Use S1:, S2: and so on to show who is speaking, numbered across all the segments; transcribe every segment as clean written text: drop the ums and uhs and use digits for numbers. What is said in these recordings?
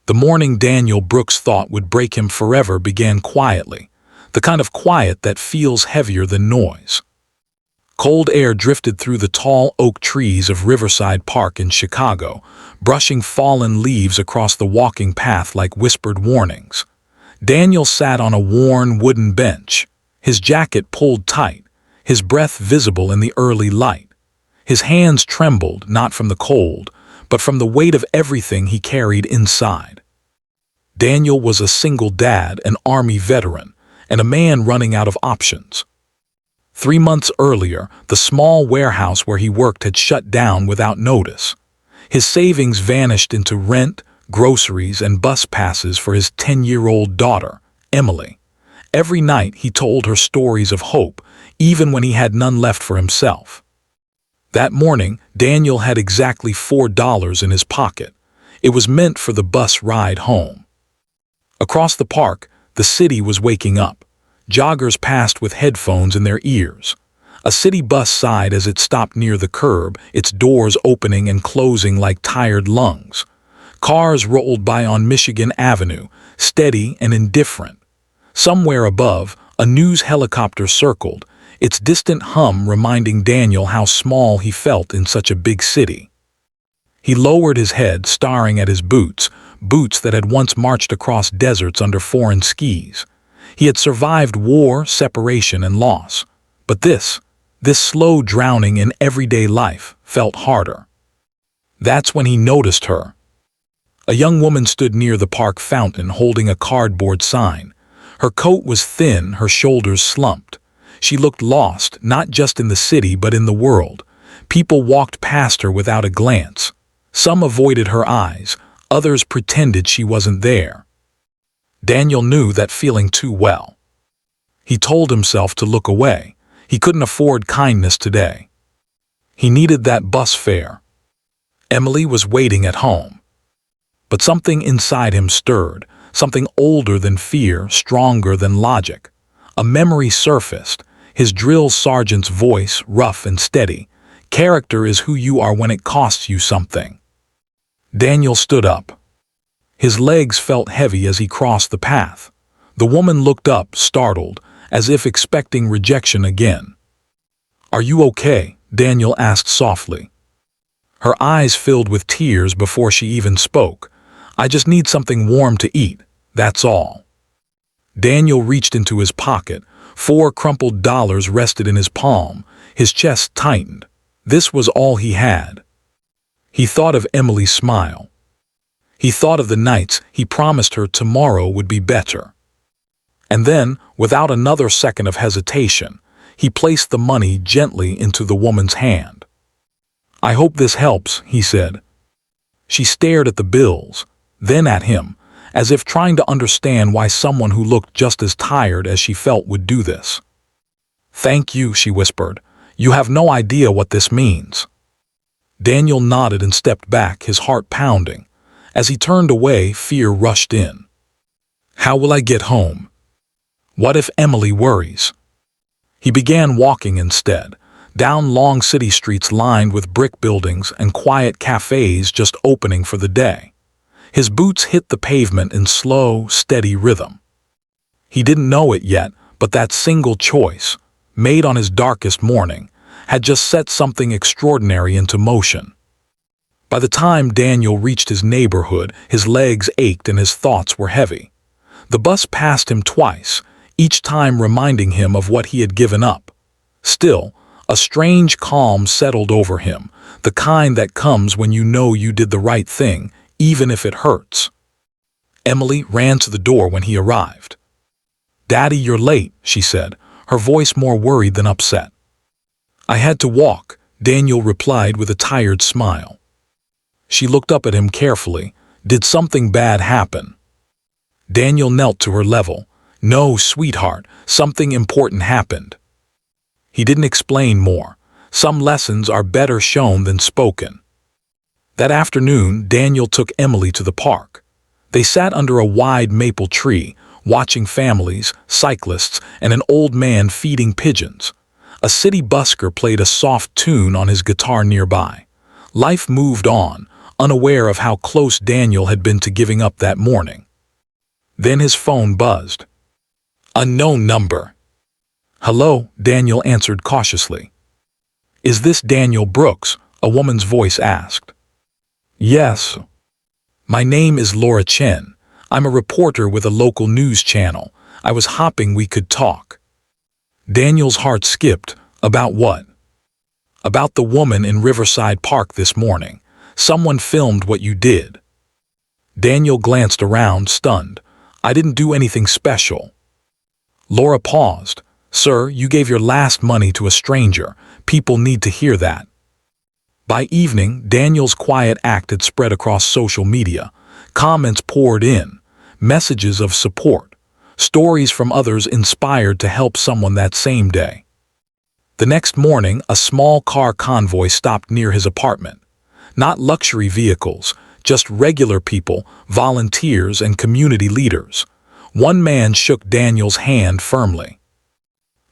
S1: The morning Daniel Brooks thought would break him forever began quietly, the kind of quiet that feels heavier than noise. Cold air drifted through the tall oak trees of Riverside Park in Chicago, brushing fallen leaves across the walking path like whispered warnings. Daniel sat on a worn wooden bench, his jacket pulled tight, his breath visible in the early light. His hands trembled not from the cold, but from the weight of everything he carried inside. Daniel was a single dad, an Army veteran, and a man running out of options. 3 months earlier, the small warehouse where he worked had shut down without notice. His savings vanished into rent, groceries, and bus passes for his 10-year-old daughter, Emily. Every night he told her stories of hope, even when he had none left for himself. That morning, Daniel had exactly $4 in his pocket. It was meant for the bus ride home. Across the park, the city was waking up. Joggers passed with headphones in their ears. A city bus sighed as it stopped near the curb, its doors opening and closing like tired lungs. Cars rolled by on Michigan Avenue, steady and indifferent. Somewhere above, a news helicopter circled, its distant hum reminding Daniel how small he felt in such a big city. He lowered his head, staring at his boots that had once marched across deserts under foreign skis. He had survived war, separation, and loss. But this slow drowning in everyday life, felt harder. That's when he noticed her. A young woman stood near the park fountain holding a cardboard sign. Her coat was thin, her shoulders slumped. She looked lost, not just in the city but in the world. People walked past her without a glance. Some avoided her eyes, others pretended she wasn't there. Daniel knew that feeling too well. He told himself to look away. He couldn't afford kindness today. He needed that bus fare. Emily was waiting at home. But something inside him stirred, something older than fear, stronger than logic. A memory surfaced, his drill sergeant's voice, rough and steady. Character is who you are when it costs you something. Daniel stood up. His legs felt heavy as he crossed the path. The woman looked up, startled, as if expecting rejection again. "Are you okay?" Daniel asked softly. Her eyes filled with tears before she even spoke. "I just need something warm to eat, that's all." Daniel reached into his pocket. 4 crumpled dollars rested in his palm. His chest tightened. This was all he had. He thought of Emily's smile. He thought of the nights he promised her tomorrow would be better. And then, without another second of hesitation, he placed the money gently into the woman's hand. "I hope this helps," he said. She stared at the bills, then at him, as if trying to understand why someone who looked just as tired as she felt would do this. "Thank you," she whispered. "You have no idea what this means." Daniel nodded and stepped back, his heart pounding. As he turned away, fear rushed in. How will I get home? What if Emily worries? He began walking instead, down long city streets lined with brick buildings and quiet cafes just opening for the day. His boots hit the pavement in slow, steady rhythm. He didn't know it yet, but that single choice, made on his darkest morning, had just set something extraordinary into motion. By the time Daniel reached his neighborhood, his legs ached and his thoughts were heavy. The bus passed him twice, each time reminding him of what he had given up. Still, a strange calm settled over him, the kind that comes when you know you did the right thing, even if it hurts. Emily ran to the door when he arrived. "Daddy, you're late," she said, her voice more worried than upset. "I had to walk," Daniel replied with a tired smile. She looked up at him carefully. "Did something bad happen?" Daniel knelt to her level. "No, sweetheart, something important happened." He didn't explain more. Some lessons are better shown than spoken. That afternoon, Daniel took Emily to the park. They sat under a wide maple tree, watching families, cyclists, and an old man feeding pigeons. A city busker played a soft tune on his guitar nearby. Life moved on, unaware of how close Daniel had been to giving up that morning. Then his phone buzzed. Unknown number. Hello, Daniel answered cautiously. Is this Daniel Brooks? A woman's voice asked. Yes. My name is Laura Chen. I'm a reporter with a local news channel. I was hoping we could talk. Daniel's heart skipped. About what? About the woman in Riverside Park this morning. Someone filmed what you did. Daniel glanced around, stunned. I didn't do anything special. Laura paused. Sir, you gave your last money to a stranger. People need to hear that. By evening, Daniel's quiet act had spread across social media. Comments poured in, messages of support, stories from others inspired to help someone that same day. The next morning, a small car convoy stopped near his apartment. Not luxury vehicles, just regular people, volunteers, and community leaders. One man shook Daniel's hand firmly.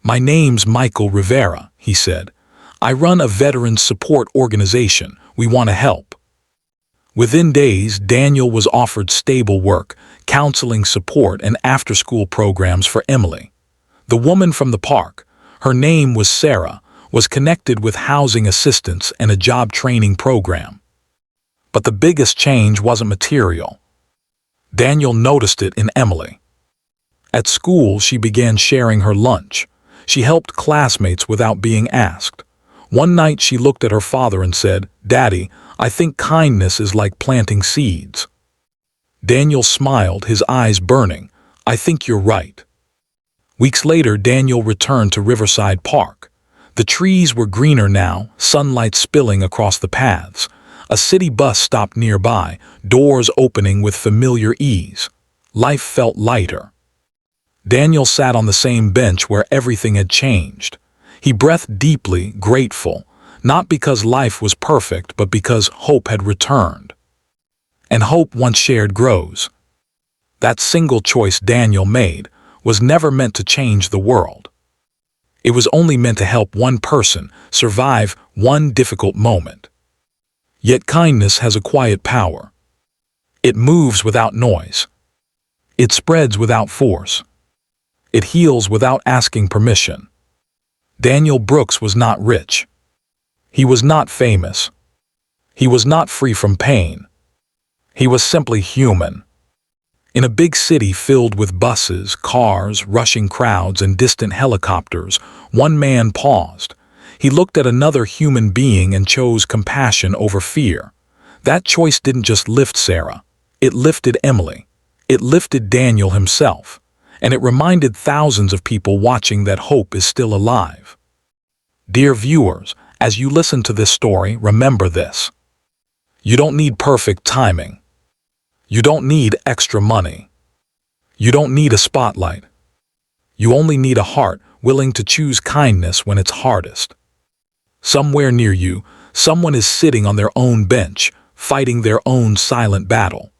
S1: My name's Michael Rivera, he said. I run a veterans support organization. We want to help. Within days, Daniel was offered stable work, counseling support, and after-school programs for Emily. The woman from the park, her name was Sarah, was connected with housing assistance and a job training program. But the biggest change wasn't material. Daniel noticed it in Emily. At school, she began sharing her lunch. She helped classmates without being asked. One night she looked at her father and said, Daddy, I think kindness is like planting seeds. Daniel smiled, his eyes burning. I think you're right. Weeks later, Daniel returned to Riverside Park. The trees were greener now, sunlight spilling across the paths. A city bus stopped nearby, doors opening with familiar ease. Life felt lighter. Daniel sat on the same bench where everything had changed. He breathed deeply, grateful, not because life was perfect, but because hope had returned. And hope once shared grows. That single choice Daniel made was never meant to change the world. It was only meant to help one person survive one difficult moment. Yet kindness has a quiet power. It moves without noise. It spreads without force. It heals without asking permission. Daniel Brooks was not rich. He was not famous. He was not free from pain. He was simply human. In a big city filled with buses, cars, rushing crowds, and distant helicopters, one man paused. He looked at another human being and chose compassion over fear. That choice didn't just lift Sarah. It lifted Emily. It lifted Daniel himself. And it reminded thousands of people watching that hope is still alive. Dear viewers, as you listen to this story, remember this. You don't need perfect timing. You don't need extra money. You don't need a spotlight. You only need a heart willing to choose kindness when it's hardest. Somewhere near you, someone is sitting on their own bench, fighting their own silent battle.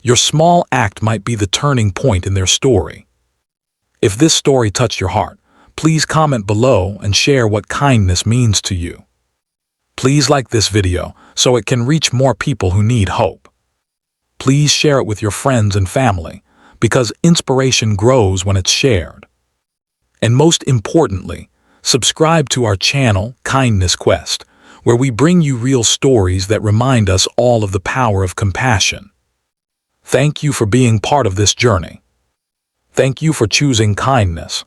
S1: Your small act might be the turning point in their story. If this story touched your heart, please comment below and share what kindness means to you. Please like this video so it can reach more people who need hope. Please share it with your friends and family, because inspiration grows when it's shared. And most importantly, subscribe to our channel, Kindness Quest, where we bring you real stories that remind us all of the power of compassion. Thank you for being part of this journey. Thank you for choosing kindness.